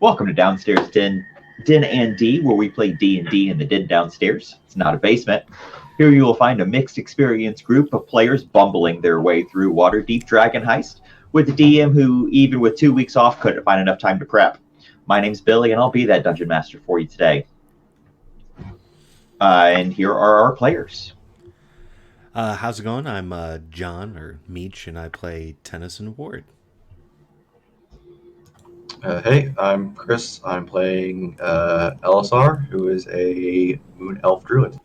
Welcome to Downstairs Den and D, where we play D&D in the den downstairs. It's not a basement. Here you will find a mixed experience group of players bumbling their way through Waterdeep Dragon Heist with a DM who, even with 2 weeks off, couldn't find enough time to prep. My name's Billy, and I'll be that dungeon master for you today. And here are our players. How's it going? I'm John, or Meech, and I play Tennyson Ward. Hey, I'm Chris. I'm playing LSR, who is a Moon Elf Druid.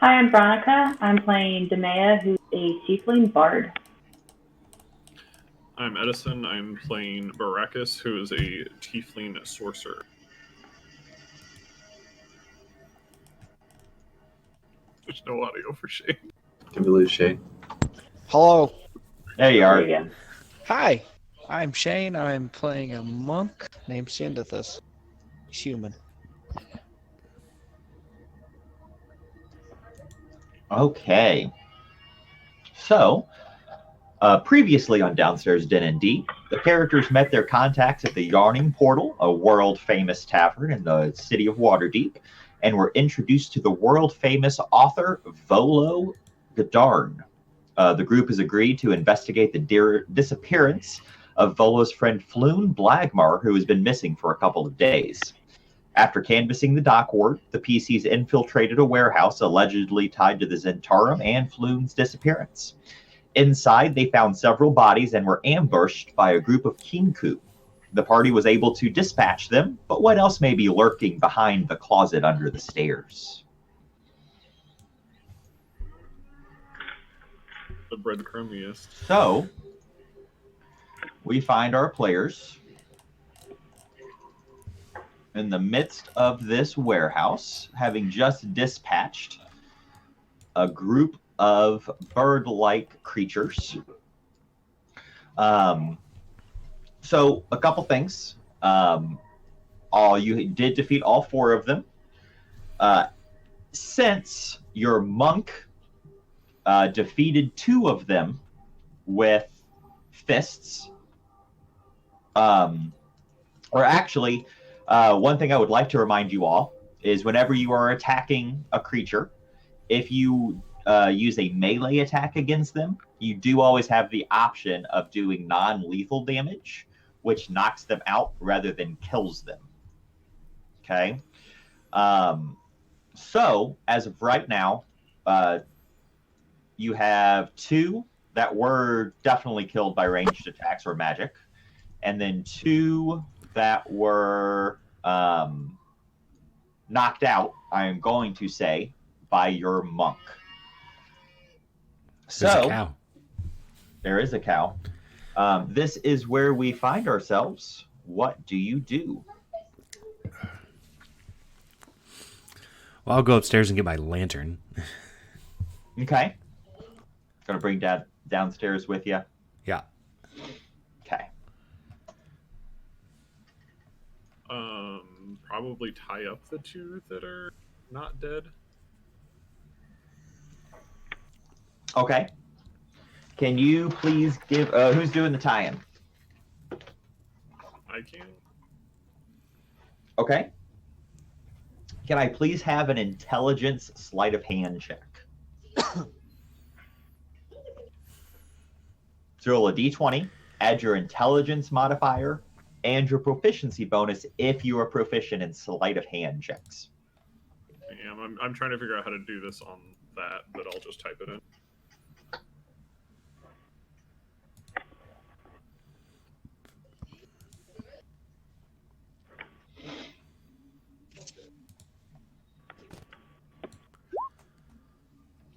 Hi, I'm Veronica. I'm playing Demea, who's a Tiefling Bard. I'm Edison. I'm playing Baracus, who is a Tiefling Sorcerer. There's no audio for Shane. Can we lose Shane? Hello. There you There are. you go. Hi. I'm Shane. I'm playing a monk named Sandithus. He's human. Okay. So, previously on Downstairs Den and D, the characters met their contacts at the Yarning Portal, a world-famous tavern in the city of Waterdeep, and were introduced to the world-famous author Volo Gadarn. The group has agreed to investigate the disappearance of Volo's friend Floon Blagmar, who has been missing for a couple of days. After canvassing the dock ward, the PCs infiltrated a warehouse allegedly tied to the Zentarum and Floon's disappearance. Inside, they found several bodies and were ambushed by a group of Kinku. The party was able to dispatch them, but what else may be lurking behind the closet under the stairs? The breadcrumbiest. So, we find our players in the midst of this warehouse, having just dispatched a group of bird-like creatures. So, a couple things. You did defeat all four of them. Since your monk defeated two of them with fists, or actually, one thing I would like to remind you all is whenever you are attacking a creature, if you use a melee attack against them, you do always have the option of doing non-lethal damage, which knocks them out rather than kills them. Okay? So, as of right now, you have two that were definitely killed by ranged attacks or magic, and then two that were knocked out, I am going to say, by your monk. There's So, a cow. there is a cow. This is where we find ourselves. What do you do? Well, I'll go upstairs and get my lantern. Okay. Gonna bring Dad downstairs with you. Yeah. Okay. Probably tie up the two that are not dead. Okay. Can you please give... who's doing the tie-in? I can. Okay. Can I please have an intelligence sleight of hand check? So roll a d20, add your intelligence modifier, and your proficiency bonus if you are proficient in sleight of hand checks. I'm trying to figure out how to do this on that, but I'll just type it in.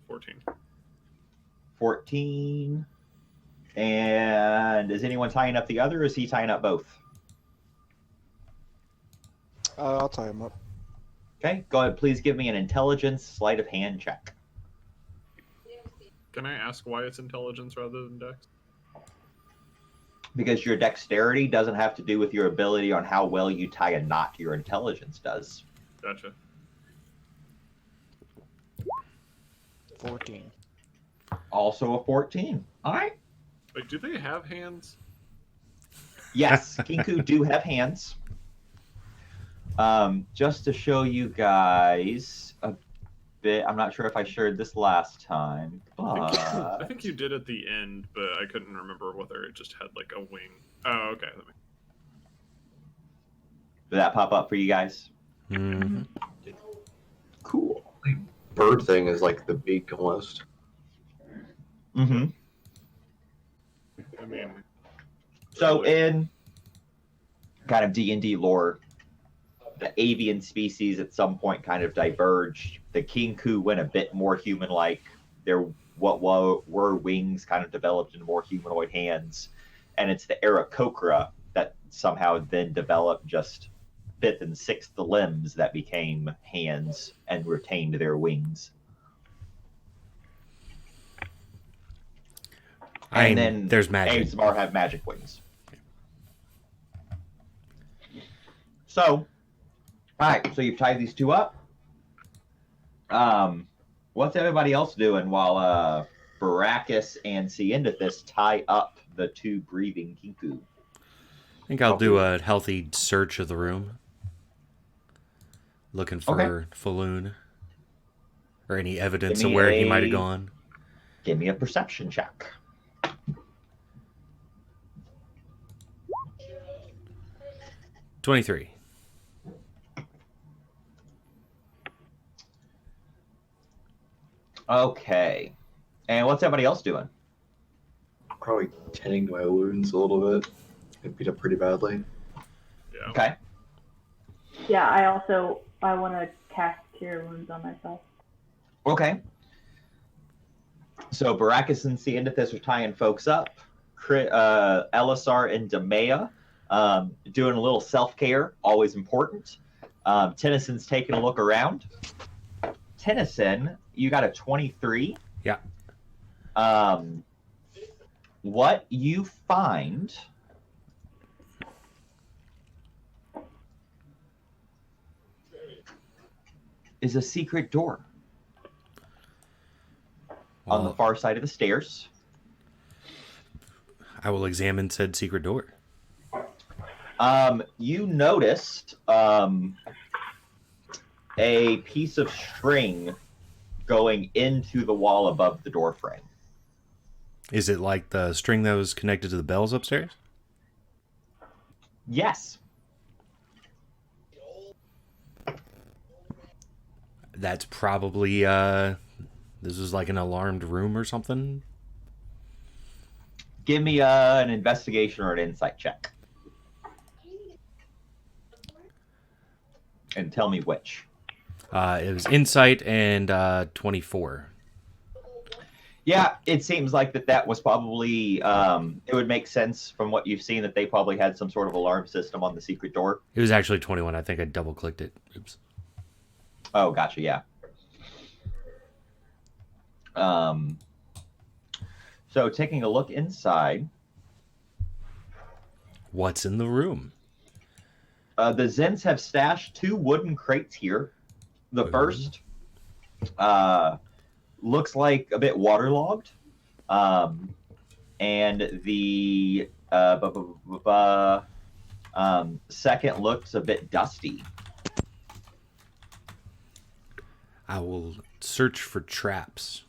$14. 14. And is anyone tying up the other, or is he tying up both? I'll tie him up. Okay, go ahead. Please give me an intelligence sleight of hand check. Can I ask why it's intelligence rather than dex? Because your dexterity doesn't have to do with your ability on how well you tie a knot. Your intelligence does. Gotcha. 14. Also a 14. All right. Wait, do they have hands? Yes, Kinku do have hands. Just to show you guys a bit, I'm not sure if I shared this last time, I but think you did at the end, but I couldn't remember whether it just had like a wing. Oh, okay. did that pop up for you guys? Mhm. Cool. Bird thing is like the beak almost. Mm-hmm. I mean, So in kind of D&D lore, the avian species at some point kind of diverged. The Kinku went a bit more human-like. What were wings kind of developed into more humanoid hands, and it's the Aarakocra that somehow then developed just fifth and sixth limbs that became hands and retained their wings. And then there's magic. ASMR have magic wings. So, all right. So you've tied these two up. What's everybody else doing while Baracus and Ciendathus tie up the two breathing Kinku? I think I'll do a healthy search of the room, looking for Falloon or any evidence of where he might have gone. Give me a perception check. $23. Okay. And what's everybody else doing? Probably tending to my wounds a little bit. I beat up pretty badly. yeah. Okay. Yeah, I want to cast Cure Wounds on myself. Okay. So Baracus and Ciendathus are tying folks up. Elisar and Demea doing a little self-care, always important. Tennyson's taking a look around. Tennyson, you got a 23. Yeah. What you find is a secret door on the far side of the stairs. I will examine said secret door. You noticed a piece of string going into the wall above the door frame. Is it like the string that was connected to the bells upstairs? Yes. That's probably this is like an alarmed room or something. Give me an investigation or an insight check. And tell me which. It was insight and 24. Yeah, it seems like that was probably, it would make sense from what you've seen that they probably had some sort of alarm system on the secret door. It was actually 21. I think I double clicked it. Oops. Oh, gotcha, yeah. So taking a look inside. What's in the room? The Zens have stashed 2 wooden crates here. The first looks like a bit waterlogged. And the second looks a bit dusty. I will search for traps.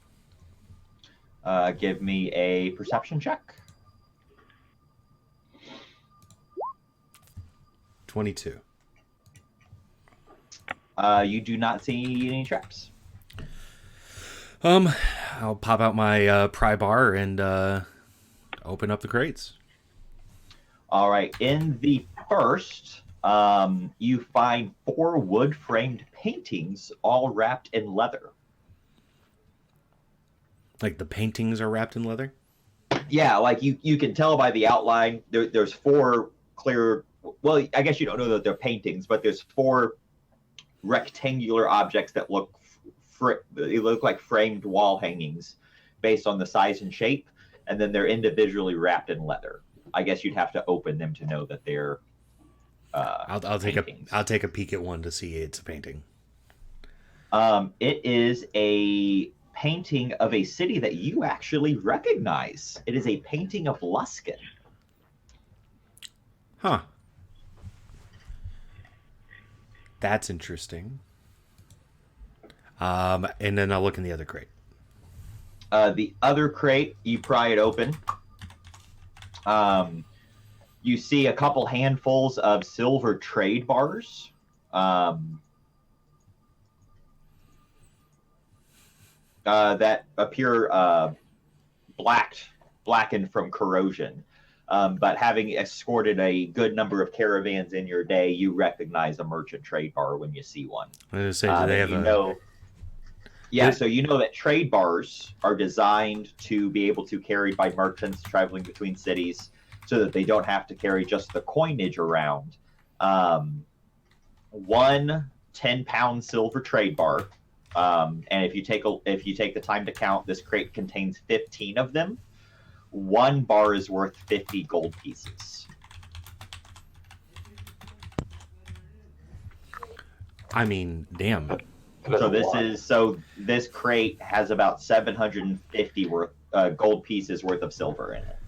Give me a perception check. 22. You do not see any traps. I'll pop out my pry bar and open up the crates. All right. In the first, you find 4 wood-framed paintings, all wrapped in leather. Like the paintings are wrapped in leather? Yeah, like you can tell by the outline. There's 4 clear. Well, I guess you don't know that they're paintings, but there's 4 rectangular objects that look like framed wall hangings based on the size and shape, and then they're individually wrapped in leather. I guess you'd have to open them to know that they're I'll take a peek at one to see it's a painting. It is a painting of a city that you actually recognize. It is a painting of Luskan. Huh. That's interesting. And then I'll look in the other crate. The other crate, you pry it open. You see a couple handfuls of silver trade bars. That appear blackened from corrosion. But having escorted a good number of caravans in your day, you recognize a merchant trade bar when you see one. I was gonna say, do they have So you know that trade bars are designed to be able to be carried by merchants traveling between cities, so that they don't have to carry just the coinage around. One 10-pound silver trade bar, and if you take the time to count, this crate contains 15 of them. One bar is worth 50 gold pieces. I mean, damn. So this crate has about 750 gold pieces worth of silver in it.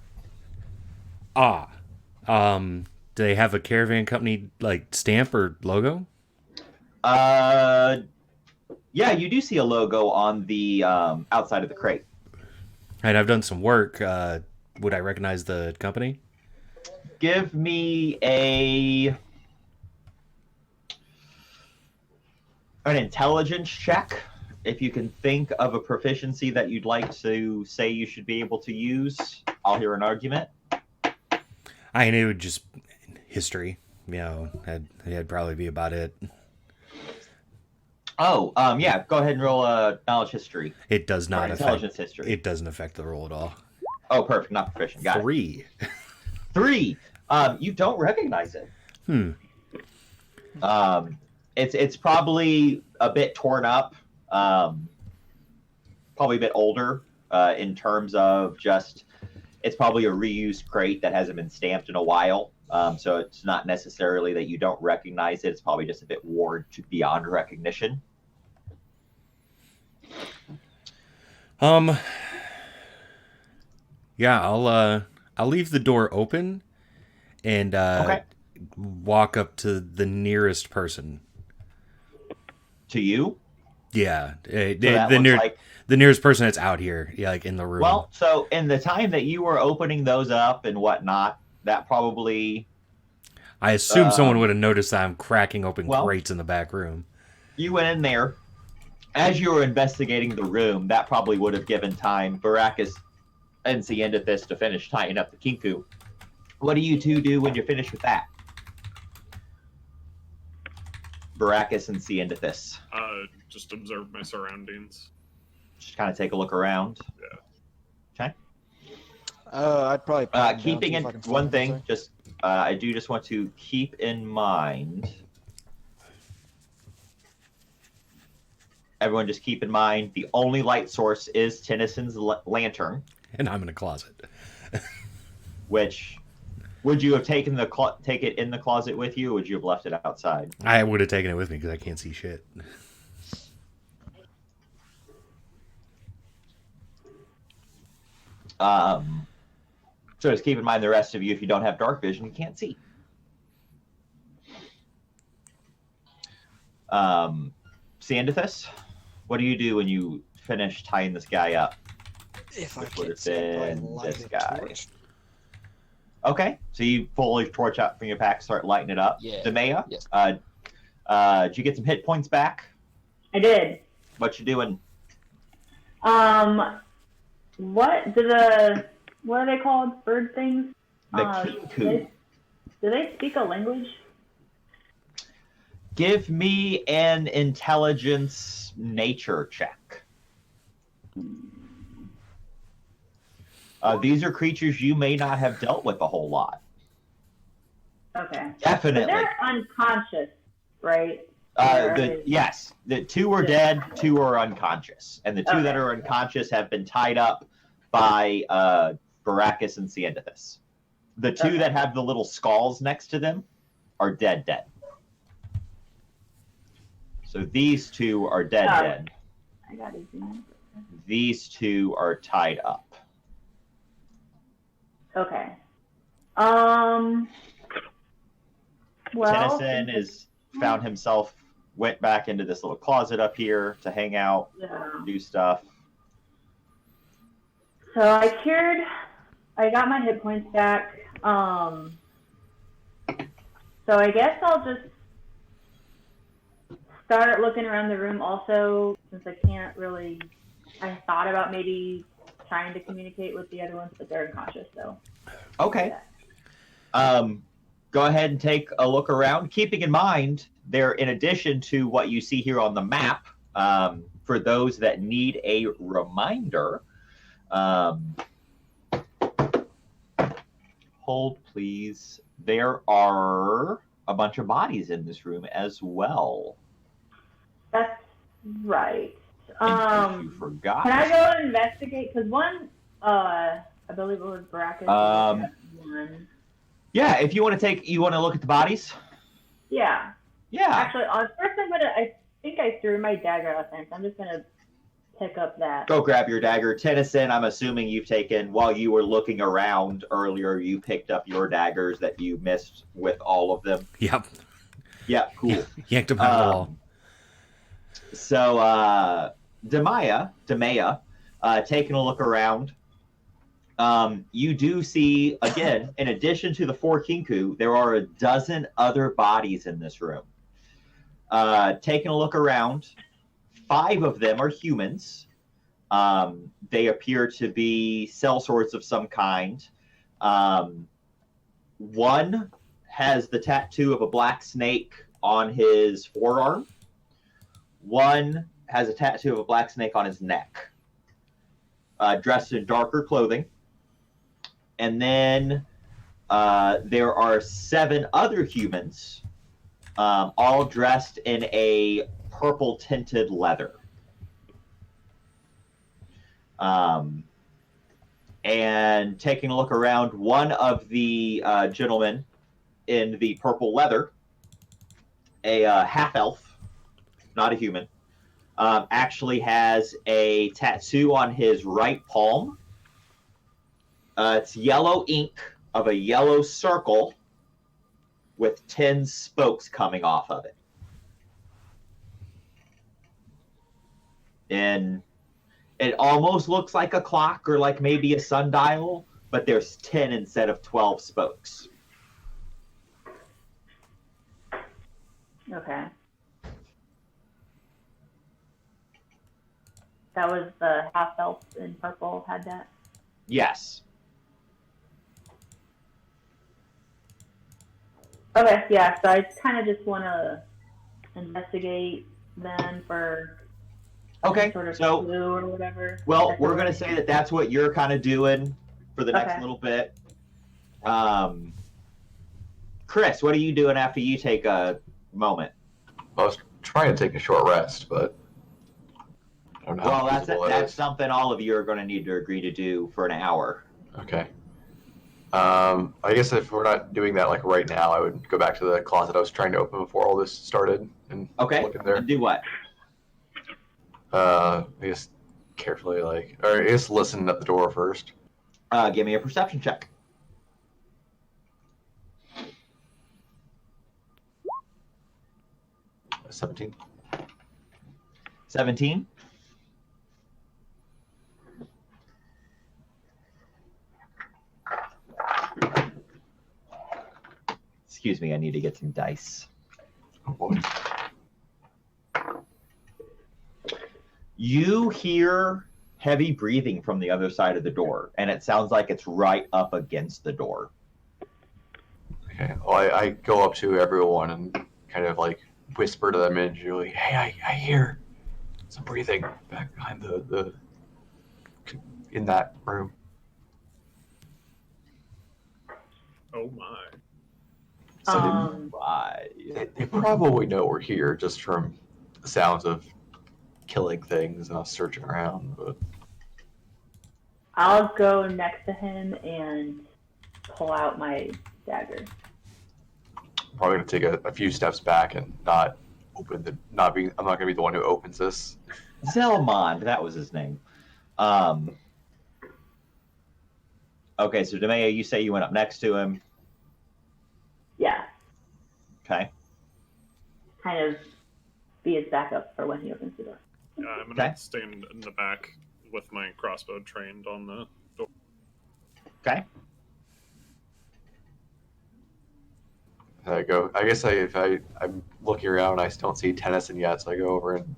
Do they have a caravan company like stamp or logo? Yeah, you do see a logo on the outside of the crate. And I've done some work. Would I recognize the company? Give me an intelligence check. If you can think of a proficiency that you'd like to say you should be able to use, I'll hear an argument. I mean, it would just history. You know, that'd probably be about it. Oh, yeah. Go ahead and roll a knowledge history. It does not affect intelligence history. It doesn't affect the roll at all. Oh, perfect. Not proficient. Got 3. it. 3. You don't recognize it. It's probably a bit torn up. Probably a bit older in terms of just. It's probably a reused crate that hasn't been stamped in a while. So it's not necessarily that you don't recognize it. It's probably just a bit worn to beyond recognition. Yeah, I'll leave the door open and walk up to the nearest person. To you? Yeah, the nearest person that's out here, yeah, like in the room. Well, so in the time that you were opening those up and whatnot, that probably... I assume someone would have noticed that I'm cracking open crates in the back room. You went in there. As you were investigating the room, that probably would have given time Baracus and Ciendithis to finish tying up the Kinku. What do you two do when you're finished with that? Baracus and Ciendithis. Just observe my surroundings. Just kind of take a look around. Yeah. Okay. I'd probably keeping in one thing, I do just want to keep in mind. Everyone, just keep in mind the only light source is Tennyson's lantern. And I'm in a closet. Which, would you have taken take it in the closet with you, or would you have left it outside? I would have taken it with me because I can't see shit. So just keep in mind the rest of you, if you don't have dark vision, you can't see. Ciendithis, what do you do when you finish tying this guy up? If I This would can't have see it, I'd been light this a guy. torch. Okay, so you pull your torch out from your pack, start lighting it up. Yeah. Demea, Yes. did you get some hit points back? I did. What you doing? What are they called? Bird things? The Kinku. Do they speak a language? Give me an intelligence nature check. These are creatures you may not have dealt with a whole lot. Okay. Definitely. But they're unconscious, right? Yes, the 2 are dead, 2 are unconscious, and the 2 that are unconscious have been tied up by Baracus and Ciendithis. The 2 that have the little skulls next to them are dead. So these 2 are dead. I got it. These 2 are tied up. Okay. Well, Tennyson found himself, went back into this little closet up here to hang out, yeah. do stuff. So I got my hit points back. So I guess I'll just start looking around the room also, since I can't really, I thought about maybe trying to communicate with the other ones, but they're unconscious, so. Okay. Go ahead and take a look around, keeping in mind there, in addition to what you see here on the map, for those that need a reminder, hold please, there are a bunch of bodies in this room as well. That's right. In case you forgot. Can I go and investigate? Because one, I believe it was Baraka. One. Yeah, if you want to look at the bodies. Yeah. Yeah. Actually, first I think I threw my dagger last time, so I'm just gonna pick up that. Go grab your dagger. Tennyson, I'm assuming you've taken, while you were looking around earlier, you picked up your daggers that you missed with all of them. Yep. Yeah, cool. Yanked them out of the wall. So, Demaya, taking a look around, you do see, again, in addition to the 4 Kinku, there are a dozen other bodies in this room. Taking a look around, 5 of them are humans. They appear to be sellswords of some kind. One has the tattoo of a black snake on his forearm. One has a tattoo of a black snake on his neck, dressed in darker clothing. And then there are 7 other humans, all dressed in a purple tinted leather. And taking a look around, one of the gentlemen in the purple leather, a half elf, not a human, actually has a tattoo on his right palm. It's yellow ink of a yellow circle with 10 spokes coming off of it. And it almost looks like a clock or like maybe a sundial, but there's 10 instead of 12 spokes. Okay. That was the half elf in purple had that? Yes. Okay, yeah, so I kind of just want to investigate then for Okay, sort of so, clue or whatever. well, we're going to say that that's what you're kind of doing for the next Okay. little bit. Chris, what are you doing after you take a moment? I was trying to take a short rest, but I don't know. Well, how that's feasible that that's is. something all of you are going to need to agree to do for an hour. Okay. I guess if we're not doing that like right now, I would go back to the closet I was trying to open before all this started and Okay, look in there. and do what? I guess carefully, or I guess listen at the door first. Give me a perception check. Uh, 17. 17. Excuse me, I need to get some dice. Oh boy. You hear heavy breathing from the other side of the door, and it sounds like it's right up against the door. Okay. Well, I go up to everyone and kind of whisper to them individually, "Hey, I hear some breathing back behind the in that room." Oh my. So Right. they probably know we're here just from the sounds of killing things and us searching around. But I'll go next to him and pull out my dagger. I'm probably gonna take a few steps back and not open the not being. I'm not gonna be the one who opens this. Zelmond, that was his name. Okay, so Demea, you say you went up next to him. Yeah. Okay. kind of be his backup for when he opens the door. Yeah, I'm gonna Okay. stay in the back with my crossbow trained on the door. Okay. I go. I guess I'm looking around. I don't see Tennyson yet, so I go over and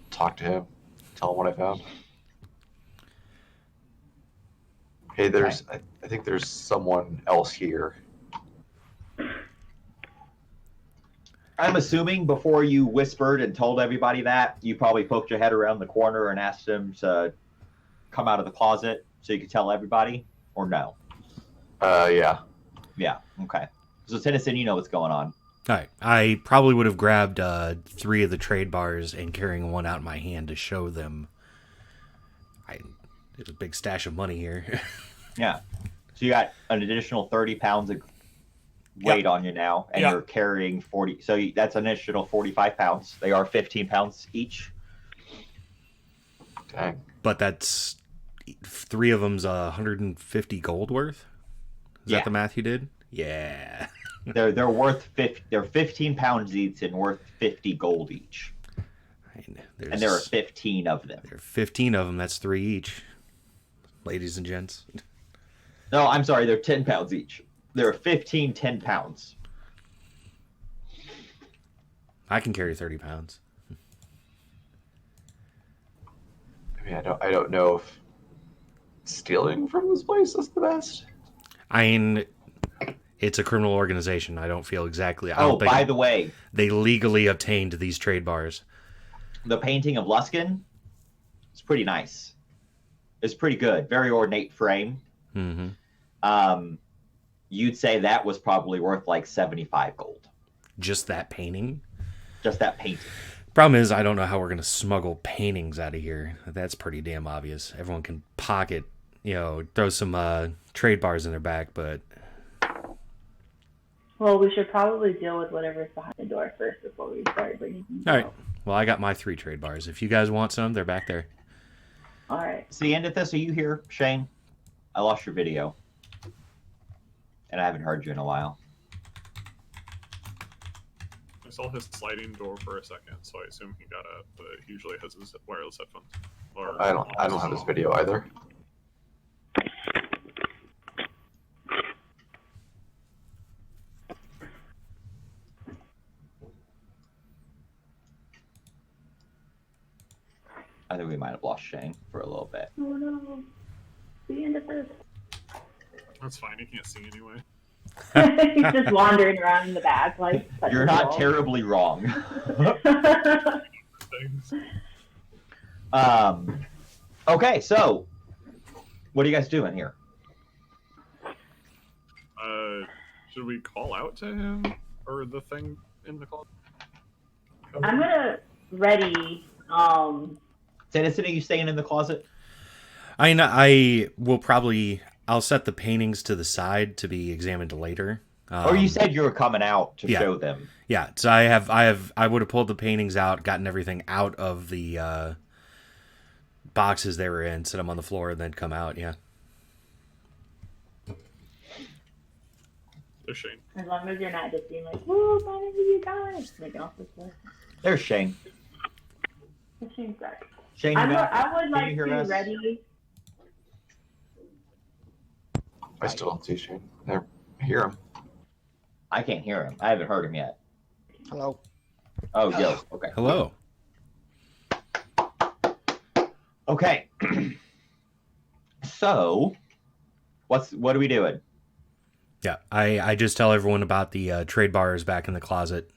talk to him. Tell him what I found. Hey, I think there's someone else here. I'm assuming before you whispered and told everybody that, you probably poked your head around the corner and asked them to come out of the closet so you could tell everybody, or no? Yeah. Yeah. Okay. So Tennyson, you know what's going on. All right. I probably would have grabbed 3 of the trade bars and carrying one out in my hand to show them. There's a big stash of money here. Yeah. So you got an additional 30 pounds of weight on you now, and Yep. you're carrying 40. So that's an additional 45 pounds. They are 15 pounds each. Dang. But that's 3 of them's 150 gold worth. Is Yeah. that the math you did? Yeah. They're worth 50. They're 15 pounds each and worth 50 gold each. And there are 15 of them. There are 15 of them. That's 3 each. Ladies and gents. No, I'm sorry. They're 10 pounds each. There are 15 10 pounds. I can carry 30 pounds. I mean, I don't know if stealing from this place is the best. I mean, it's a criminal organization. I don't feel exactly. I Oh, don't think by the way, they legally obtained these trade bars. the painting of Luskin is pretty nice. It's pretty good. Very ornate frame. Mm-hmm. You'd say that was probably worth like 75 gold. Just that painting. Just that painting. Problem is, I don't know how we're going to smuggle paintings out of here. That's pretty damn obvious. Everyone can pocket, throw some trade bars in their back, but... Well, we should probably deal with whatever's behind the door first before we start bringing things All right. out. Well, I got my 3 trade bars. If you guys want some, they're back there. All right. It's the end of this. Are you here, Shane? I lost your video. And I haven't heard you in a while. I saw his sliding door for a second, so I assume he got out, but he usually has his wireless headphones. Or I don't have this video either. I think we might have lost Shane for a little bit. Oh no. The end of this. That's fine, he can't see anyway. He's just wandering around in the back like. You're not terribly wrong. Things. Okay, so what are you guys doing here? Should we call out to him? Or the thing in the closet? I'm gonna ready. Tennyson, are you staying in the closet? I will probably... I'll set the paintings to the side to be examined later. Or you said you were coming out to yeah. show them. Yeah, so I would have pulled the paintings out, gotten everything out of the boxes they were in, set them on the floor, and then come out. Yeah. There's Shane. As long as you're not just being like, "Whoa, why did you guys?" Making off this way. There's Shane. It seems right. Shane, you back? I would Can like you to hear be us? ready. I still don't see Shane. There, I hear him. I can't hear him. I haven't heard him yet. Hello. Oh, yo. Okay. Hello. Okay. So, what are we doing? Yeah, I just tell everyone about the trade bars back in the closet.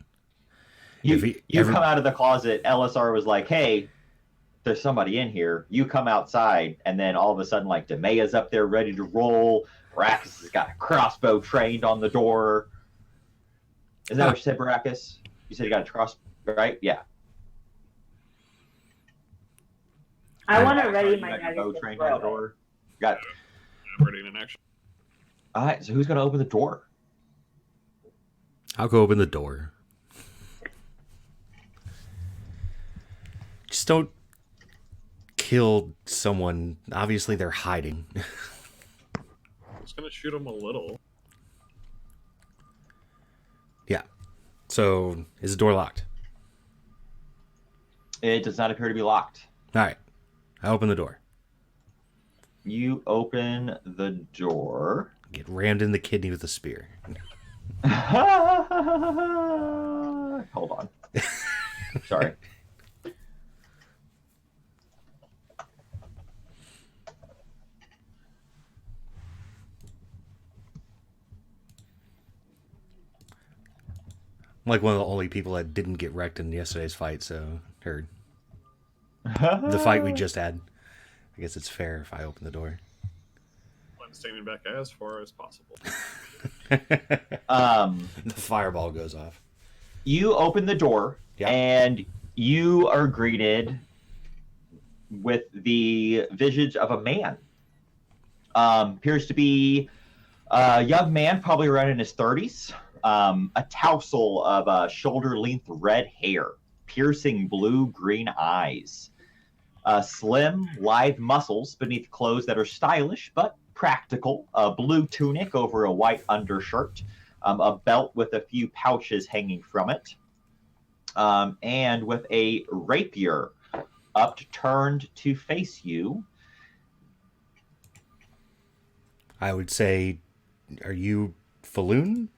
You If he- come out of the closet. LSR was like, "Hey, there's somebody in here." You come outside, and then all of a sudden, like, Demea's up there ready to roll. Baracus has got a crossbow trained on the door. Is that what you said, Baracus? You said you got a crossbow, right? Yeah. I want to You ready got my your dagger bow to trained on the throw it. door. Got. I'm ready in action. All right. So who's gonna open the door? I'll go open the door. Just don't kill someone. Obviously, they're hiding. I'm just gonna shoot him a little. Yeah. So, is the door locked? It does not appear to be locked. All right. I open the door. You open the door. Get rammed in the kidney with a spear. Hold on. Sorry. I'm like one of the only people that didn't get wrecked in yesterday's fight, so or the fight we just had. I guess it's fair if I open the door. I'm standing back as far as possible. The fireball goes off. You open the door, Yeah. and you are greeted with the visage of a man. Appears to be a young man, probably around in his 30s. A tousle of shoulder-length red hair, piercing blue-green eyes. Slim, lithe muscles beneath clothes that are stylish but practical. A blue tunic over a white undershirt. A belt with a few pouches hanging from it. And with a rapier upturned to face you. I would say, are you Falloon?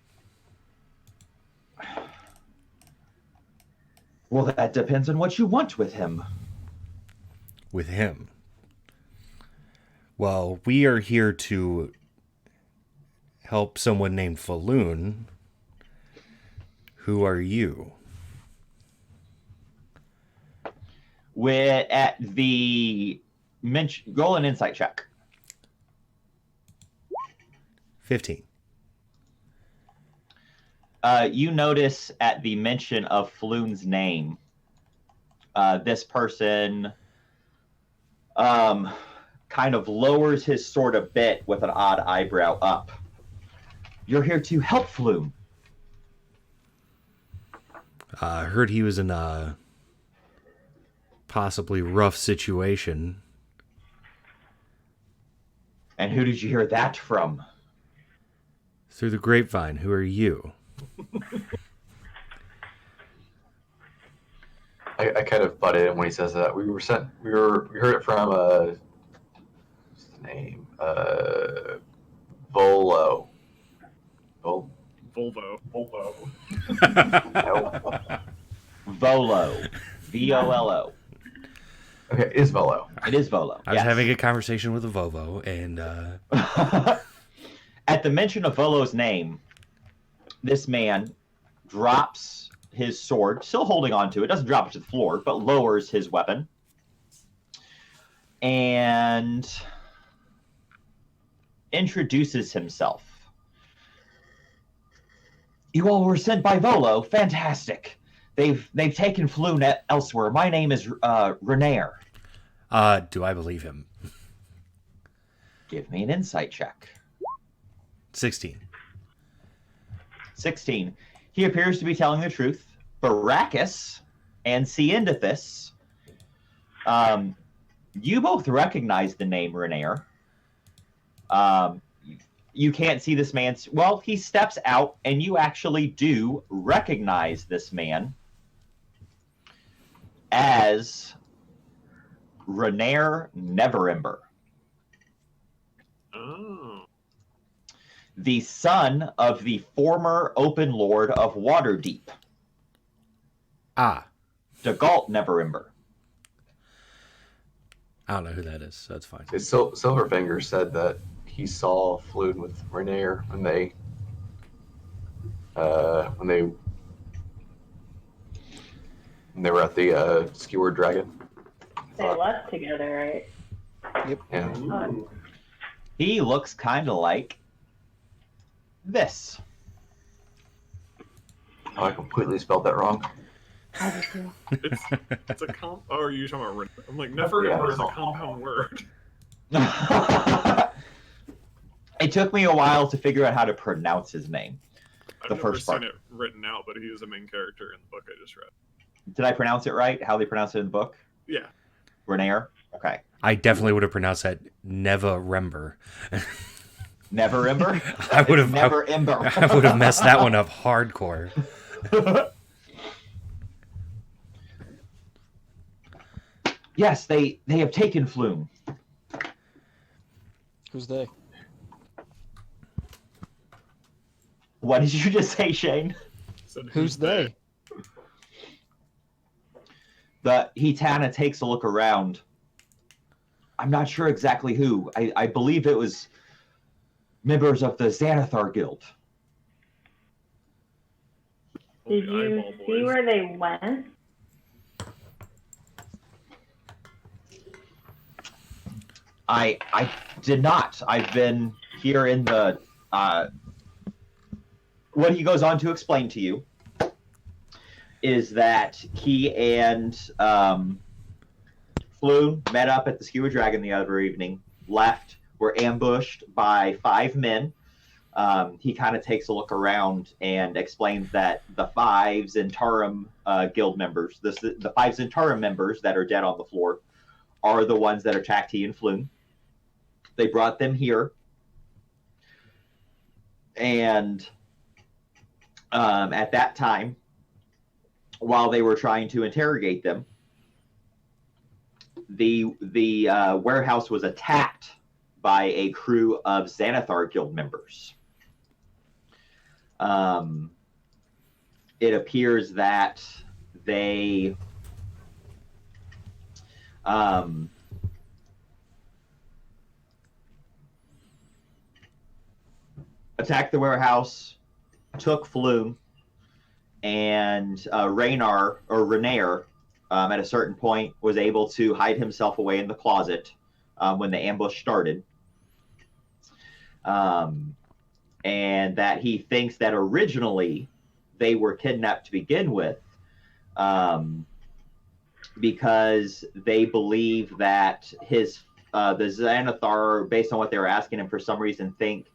Well, that depends on what you want with him. With him. Well, we are here to help someone named Falloon. Who are you? We're at the roll an insight check. 15. You notice at the mention of Floon's name, this person kind of lowers his sword a bit with an odd eyebrow up. You're here to help Floon. I heard he was in a possibly rough situation. And who did you hear that from? Through the grapevine. Who are you? I kind of butt in when he says that. We heard it from what's the name? Volo. Volvo. No. Volo. Volo. Okay, it's Volo. It is Volo. I was yes. having a conversation with a Vovo, and At the mention of Volo's name, this man drops his sword, still holding on to it, doesn't drop it to the floor, but lowers his weapon. And introduces himself. You all were sent by Volo. Fantastic. They've taken Floon elsewhere. My name is Renair. do I believe him? Give me an insight check. 16. 16. He appears to be telling the truth. Baracus and Ciendithus, you both recognize the name Renair. You can't see this man's... Well, he steps out, and you actually do recognize this man as Renair Neverember, Oh. the son of the former Open Lord of Waterdeep, Dagalt Neverember. I don't know who that is, so that's fine. Silverfinger said that he saw Floon with Renair when they were at the Skewered Dragon. They left together, right? Yeah. Oh, He looks kind of like this. Oh, I completely spelled that wrong. I do too. It's a Oh, are you talking about? I'm like, never ever is a compound word. It took me a while to figure out how to pronounce his name. I've The never first seen part. it written out, but he is a main character in the book I just read. Did I pronounce it right? How they pronounce it in the book? Yeah. Renair? Okay. I definitely would have pronounced that Neverember. Never Ember? I would have Never Ember. I would have messed that one up hardcore. Yes, they have taken Flume. Who's they? What did you just say, Shane? Said, Who's they? He kind of takes a look around. I'm not sure exactly who. I believe it was members of the Xanathar Guild. Did you Eyeball see boys. where they went? I did not. I've been here in the what he goes on to explain to you is that he and Flume met up at the Skewer Dragon the other evening, left, were ambushed by 5 men. He kind of takes a look around and explains that the 5 Zentarum guild members, the 5 Zentarum members that are dead on the floor, are the ones that attacked he and Flume. They brought them here, and at that time, while they were trying to interrogate them, the warehouse was attacked by a crew of Xanathar Guild members. It appears that they attacked the warehouse, took Flume, and Renair, at a certain point, was able to hide himself away in the closet when the ambush started. And that he thinks that originally they were kidnapped to begin with, because they believe that the Xanathar, based on what they were asking him, for some reason think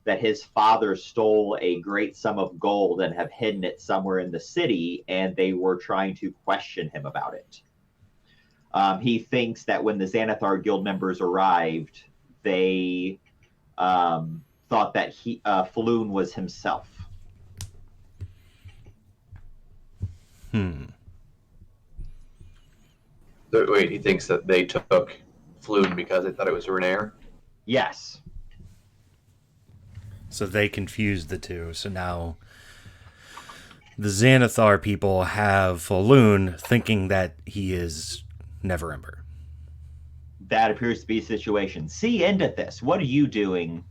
that his father stole a great sum of gold and have hidden it somewhere in the city, and they were trying to question him about it. He thinks that when the Xanathar Guild members arrived, they thought that Faloon was himself. Wait, he thinks that they took Floon because they thought it was Renair? Yes. So they confused the two. So now the Xanathar people have Faloon thinking that he is Neverember. That appears to be the situation. See, end at this. What are you doing?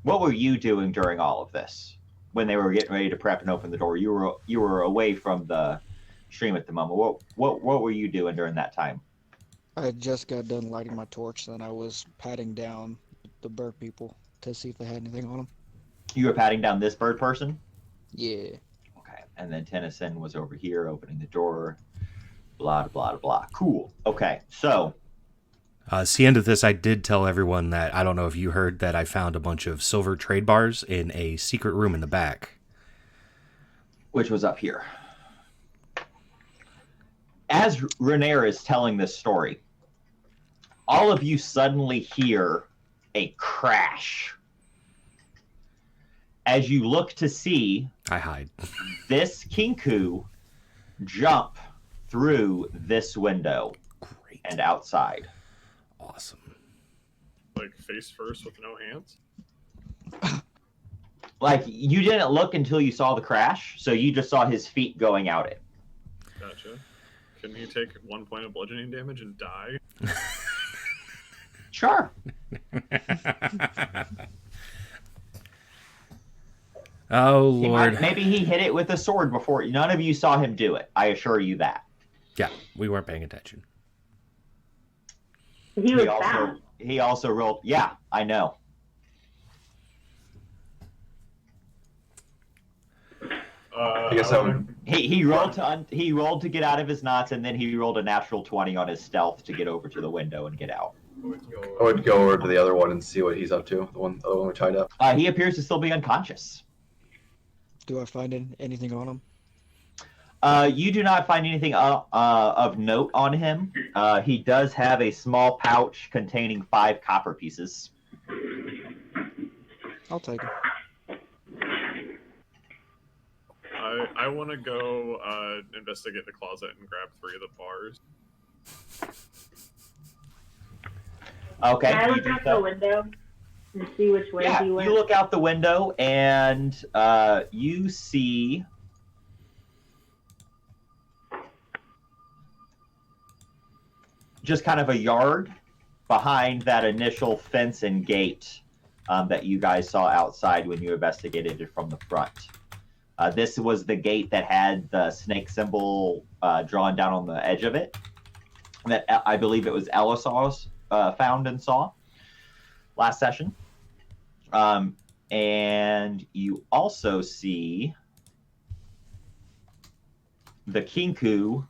What were you doing during all of this? When they were getting ready to prep and open the door, you were away from the stream at the moment. What were you doing during that time? I had just got done lighting my torch, then I was patting down the bird people to see if they had anything on them. You were patting down this bird person? Yeah. Okay. And then Tennyson was over here opening the door. Blah, blah, blah. Cool. Okay. So. See, end of this, I did tell everyone that, I don't know if you heard, that I found a bunch of silver trade bars in a secret room in the back. Which was up here. As Renair is telling this story, all of you suddenly hear a crash. As you look to see, I hide. this Kinku jump through this window Great. and outside. Awesome. Like face first with no hands? Like, you didn't look until you saw the crash, so you just saw his feet going out it. Gotcha. Can he take 1 point of bludgeoning damage and die? Sure. Oh, Lord. Maybe he hit it with a sword before. None of you saw him do it. I assure you that. Yeah, we weren't paying attention. He was fast. He also rolled. Yeah, I know. I guess I would. He rolled to get out of his knots, and then he rolled a natural 20 on his stealth to get over to the window and get out. I would go over to the other one and see what he's up to. The other one we tied up. He appears to still be unconscious. Do I find anything on him? You do not find anything of note on him. He does have a small pouch containing 5 copper pieces. I'll take him. I want to go investigate the closet and grab 3 of the bars. Okay. Can I you look do out so. the window and see which way Yeah, he went? you look out the window and you see just kind of a yard behind that initial fence and gate that you guys saw outside when you investigated it from the front. This was the gate that had the snake symbol drawn down on the edge of it. That I believe it was Elisar's found and saw last session. And you also see the Kinku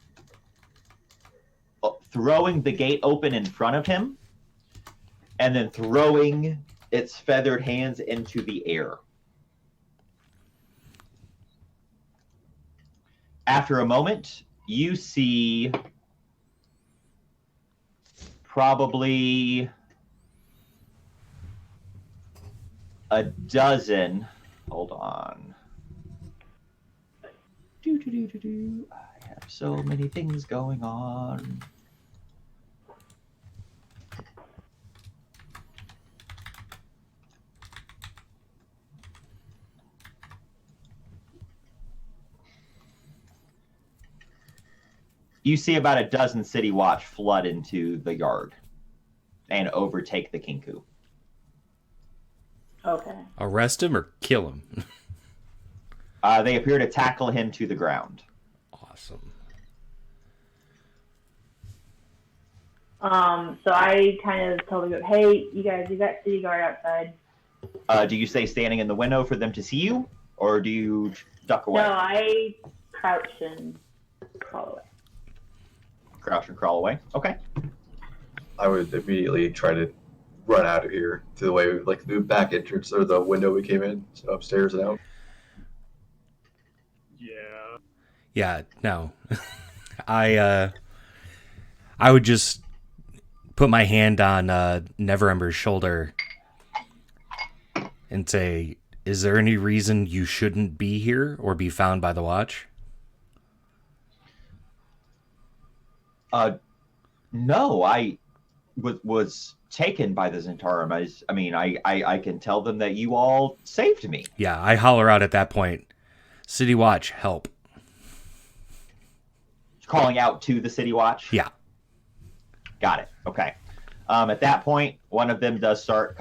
throwing the gate open in front of him and then throwing its feathered hands into the air. After a moment, you see probably a dozen. Hold on. I have so many things going on. You see about a dozen City Watch flood into the yard and overtake the Kinku. Okay. Arrest him or kill him? They appear to tackle him to the ground. Awesome. So I kind of tell the group, hey, you guys, you got city guard outside. Do you stay standing in the window for them to see you, or do you duck away? No, I crouch and crawl away. Crouch and crawl away. Okay. I would immediately try to run out of here to the way, like the back entrance or the window we came in, so upstairs and out. Yeah. Yeah, no. I would just put my hand on Neverember's shoulder and say, is there any reason you shouldn't be here or be found by the watch? No, I was taken by the Zentarum. I can tell them that you all saved me. Yeah, I holler out at that point, City Watch, help. Calling out to the City Watch? Yeah. Got it. Okay. At that point, one of them does start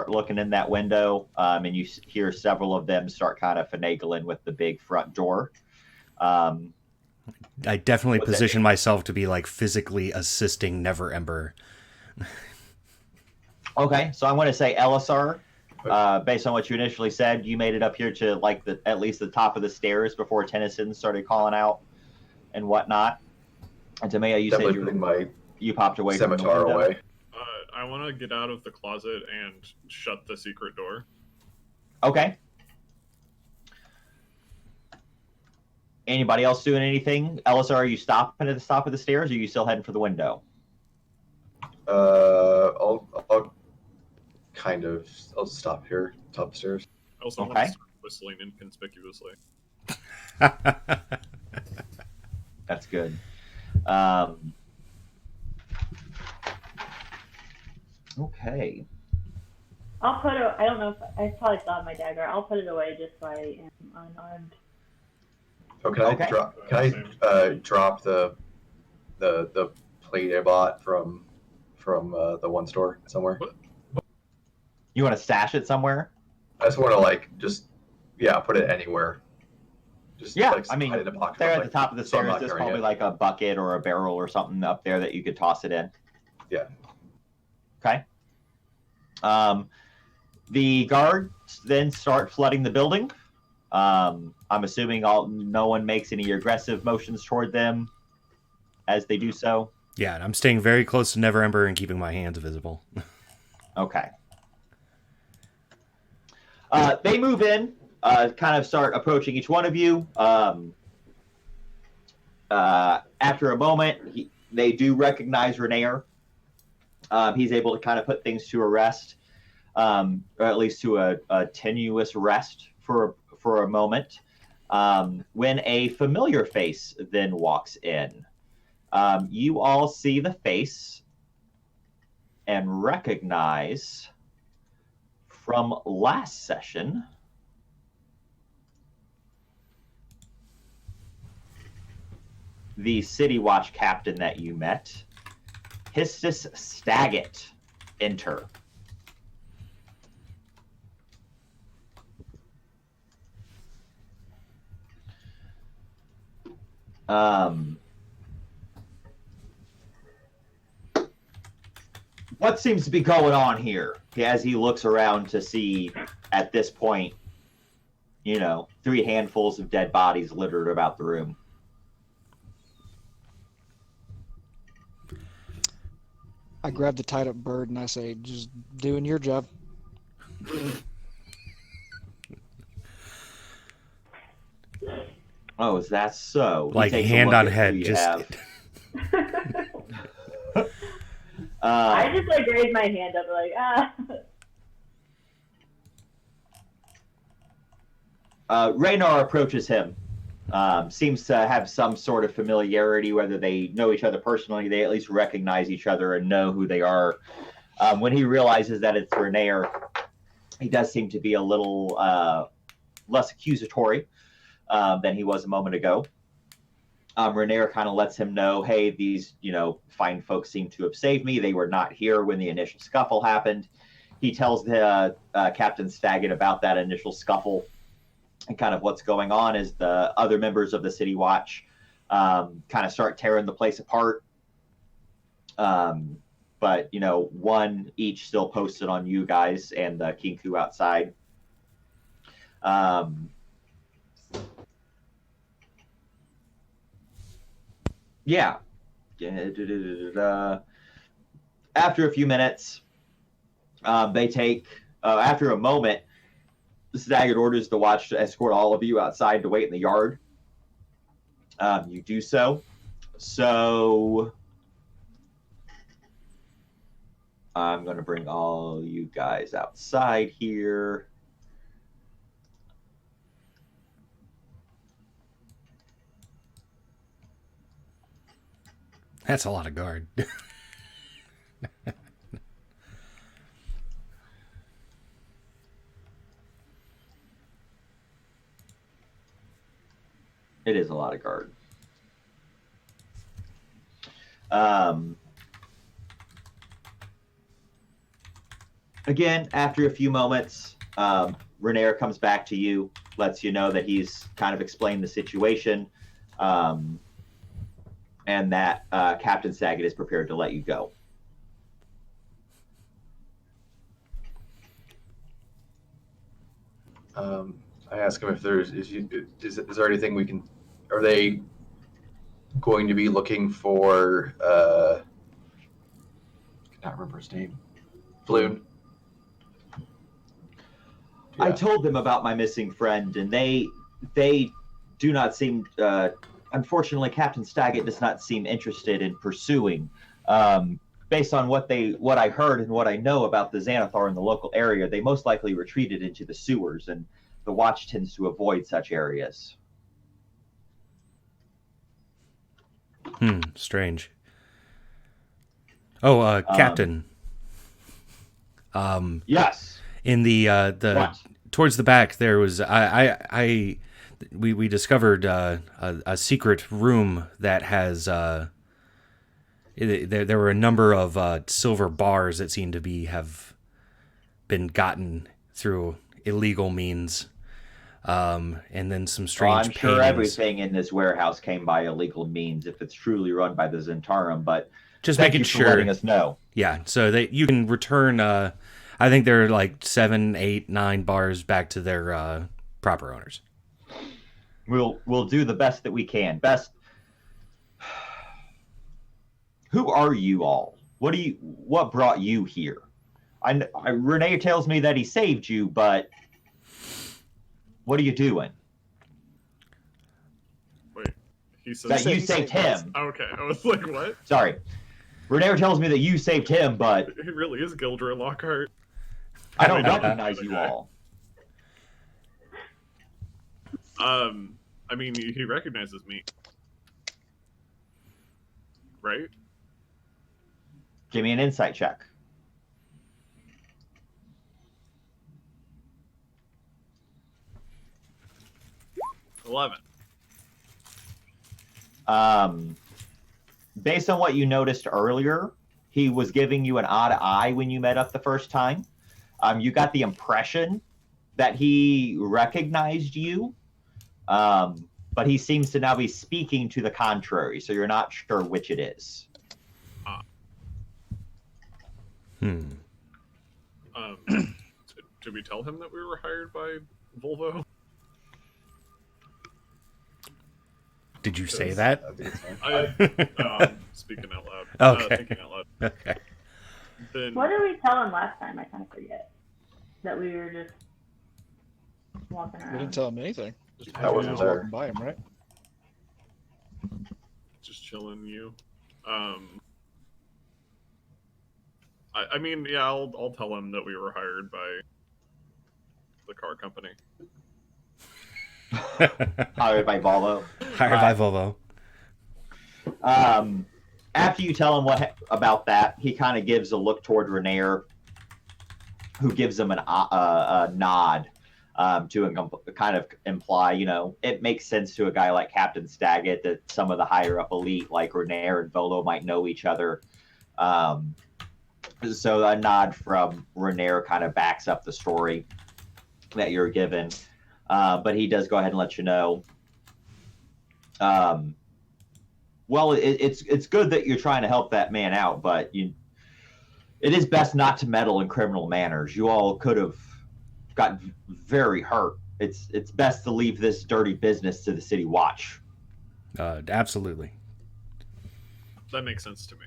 looking in that window, and you hear several of them start kind of finagling with the big front door. I definitely What's that position mean? myself to be like physically assisting Neverember. Okay, so I'm going to say Elisar, based on what you initially said, you made it up here to like at least the top of the stairs before Tennyson started calling out and whatnot. And Tamaya, you Definitely said putting you popped away from the scimitar window. away. I want to get out of the closet and shut the secret door. Okay. Anybody else doing anything? Elisar, are you stopping at the top of the stairs, or are you still heading for the window? I'll stop here, top of the stairs. I also want Okay. to start whistling inconspicuously. That's good. Okay. I'll put it. I don't know if I probably still have my dagger. I'll put it away just so I am unarmed. Oh, can Okay. I drop? Can I drop the plate I bought from the one store somewhere? You want to stash it somewhere? I just want to put it anywhere. Just Yeah, like, I mean, hide in a pocket there or at the something, top of the so I'm stairs, not there's carrying probably it. like a bucket or a barrel or something up there that you could toss it in. Yeah. Okay. The guards then start flooding the building. I'm assuming no one makes any aggressive motions toward them as they do so. Yeah, and I'm staying very close to Neverember and keeping my hands visible. Okay. They move in, kind of start approaching each one of you. After a moment, they do recognize Renaer. He's able to kind of put things to a rest, or at least to a tenuous rest for a moment. when a familiar face then walks in. You all see the face and recognize from last session the City Watch captain that you met, Histus Staggett, enter. What seems to be going on here? As he looks around to see, at this point, 3 handfuls of dead bodies littered about the room. I grab the tied up bird and I say, just doing your job. Oh, is that so? Like hand on head, just. I just like raise my hand up, like Raynar approaches him. Seems to have some sort of familiarity, whether they know each other personally, they at least recognize each other and know who they are. When he realizes that it's Renaer, he does seem to be a little less accusatory than he was a moment ago. Renaer kind of lets him know, hey, these, fine folks seem to have saved me. They were not here when the initial scuffle happened. He tells the Captain Staggett about that initial scuffle and kind of what's going on as the other members of the City Watch kind of start tearing the place apart. But, one each still posted on you guys and the Kinku outside. Yeah. After a few minutes, they take, after a moment, Staggett orders the watch to escort all of you outside to wait in the yard. You do so. So I'm going to bring all you guys outside here. That's a lot of guard. It is a lot of guard. Again, after a few moments, Renaer comes back to you, lets you know that he's kind of explained the situation, and that Captain Staggett is prepared to let you go. I ask him if is there anything we can. Are they going to be looking for? I cannot remember his name. Floon. Yeah. I told them about my missing friend, and they do not seem. Unfortunately, Captain Staggett does not seem interested in pursuing. Based on what I heard and what I know about the Xanathar in the local area, they most likely retreated into the sewers, and the Watch tends to avoid such areas. Strange. Oh, Captain. Yes. In the What? towards the back there was we discovered a secret room that has there were a number of silver bars that seemed to have been gotten through illegal means, and then some strange I'm sure paintings. everything in this warehouse came by illegal means if it's truly run by the Zentarum, but Just thank making you for sure. letting us know. Yeah, so that you can return. I think there are like 7, 8, 9 bars back to their proper owners. We'll do the best that we can. Best. Who are you all? What brought you here? Renaer tells me that he saved you, but what are you doing? Wait, he says That you saved him. Okay, I was like, what? Sorry. Renaer tells me that you saved him, but It really is Gildra Lockhart. I don't recognize you all. I mean, he recognizes me. Right? Give me an insight check. $11. Based on what you noticed earlier, he was giving you an odd eye when you met up the first time. You got the impression that he recognized you, but he seems to now be speaking to the contrary, so you're not sure which it is. Hmm. Did we tell him that we were hired by Volvo? Did you say that? Speaking out loud. Okay. Thinking out loud. Okay. Then, What did we tell him last time? I kind of forget. That we were just walking We didn't around. tell him anything. just, I wasn't Just there. walking by him, right? just chilling you. I mean, yeah, I'll tell him that we were hired by the car company. Hired by Volvo. Hired by Volvo. After you tell him about that, he kind of gives a look toward Renair, who gives him a nod to kind of imply, it makes sense to a guy like Captain Staggett that some of the higher up elite like Renair and Volo might know each other. So a nod from Renair kind of backs up the story that you're given. But he does go ahead and let you know. Well, it's good that you're trying to help that man out, but it is best not to meddle in criminal manners. You all could have got very hurt. It's best to leave this dirty business to the city watch. Absolutely. That makes sense to me.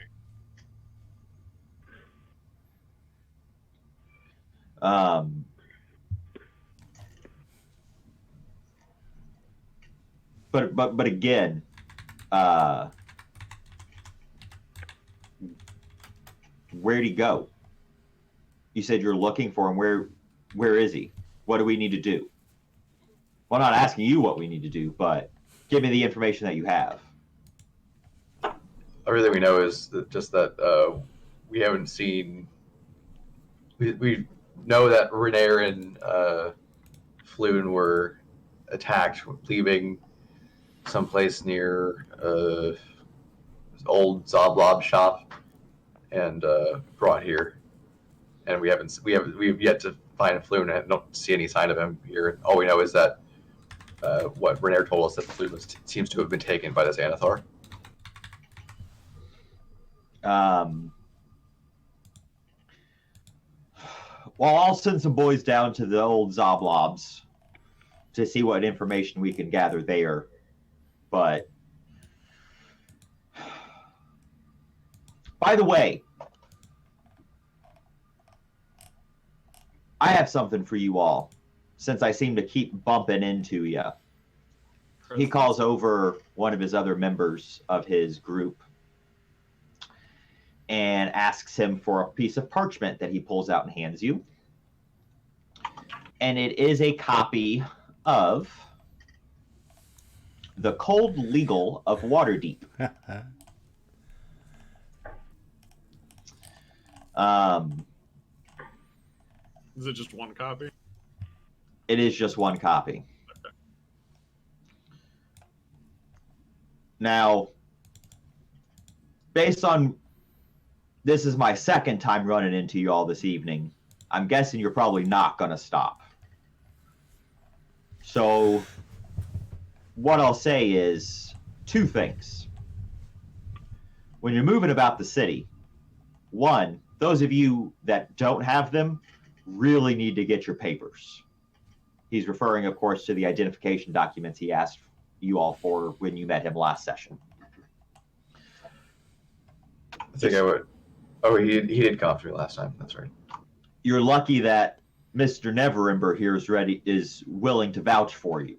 But again, where'd he go? You said you're looking for him. Where is he? What do we need to do? Well, I'm not asking you what we need to do, but give me the information that you have. Everything we know is that we haven't seen. We know that Renair and Floon were attacked, leaving someplace near old Zoblob shop, and brought here. And we've yet to find Floon. I don't see any sign of him here. All we know is that what Renair told us, that Floon seems to have been taken by this Anathar. Well, I'll send some boys down to the old Zoblobs to see what information we can gather there. But, by the way, I have something for you all, since I seem to keep bumping into you. He calls over one of his other members of his group and asks him for a piece of parchment that he pulls out and hands you. And it is a copy of The Cold Legal of Waterdeep. Is it just one copy? It is just one copy. Okay. Now, based on this is my second time running into you all this evening, I'm guessing you're probably not going to stop. So, what I'll say is two things. When you're moving about the city, one, those of you that don't have them really need to get your papers. He's referring, of course, to the identification documents he asked you all for when you met him last session. I think I would. Oh, he did come to me last time. That's right. You're lucky that Mr. Neverember here is willing to vouch for you.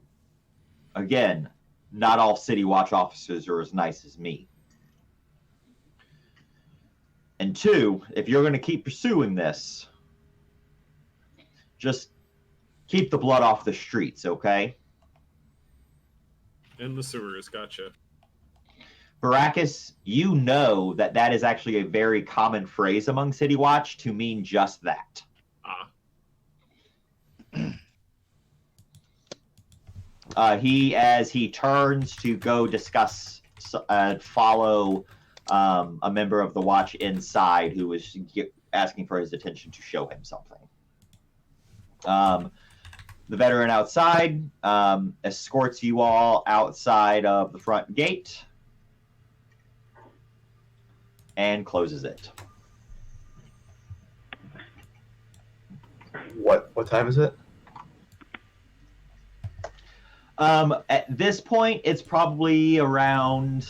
Again, not all City Watch officers are as nice as me. And two, if you're going to keep pursuing this, just keep the blood off the streets, okay? In the sewers, gotcha. Baracus, you know that that is actually a very common phrase among City Watch to mean just that. Ah, As he turns to go discuss, follow a member of the watch inside who was asking for his attention to show him something. The veteran outside escorts you all outside of the front gate and closes it. What time is it? At this point, it's probably around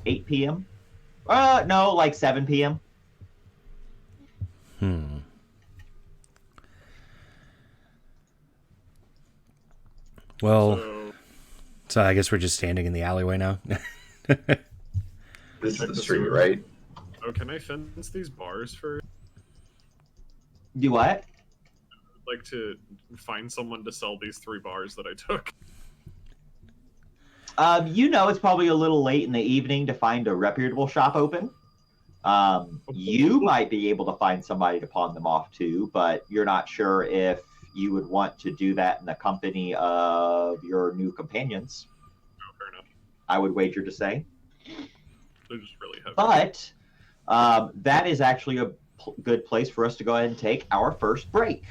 8 p.m. No, like 7 p.m. Well, so so I guess we're just standing in the alleyway now. This is Check the the street, sewer. right? oh, can I fence these bars for? Do what? I'd like to find someone to sell these 3 bars that I took. You know, it's probably a little late in the evening to find a reputable shop open. You might be able to find somebody to pawn them off to, but you're not sure if you would want to do that in the company of your new companions. Oh, fair enough. I would wager to say. They're just really heavy. But that is actually a good place for us to go ahead and take our first break.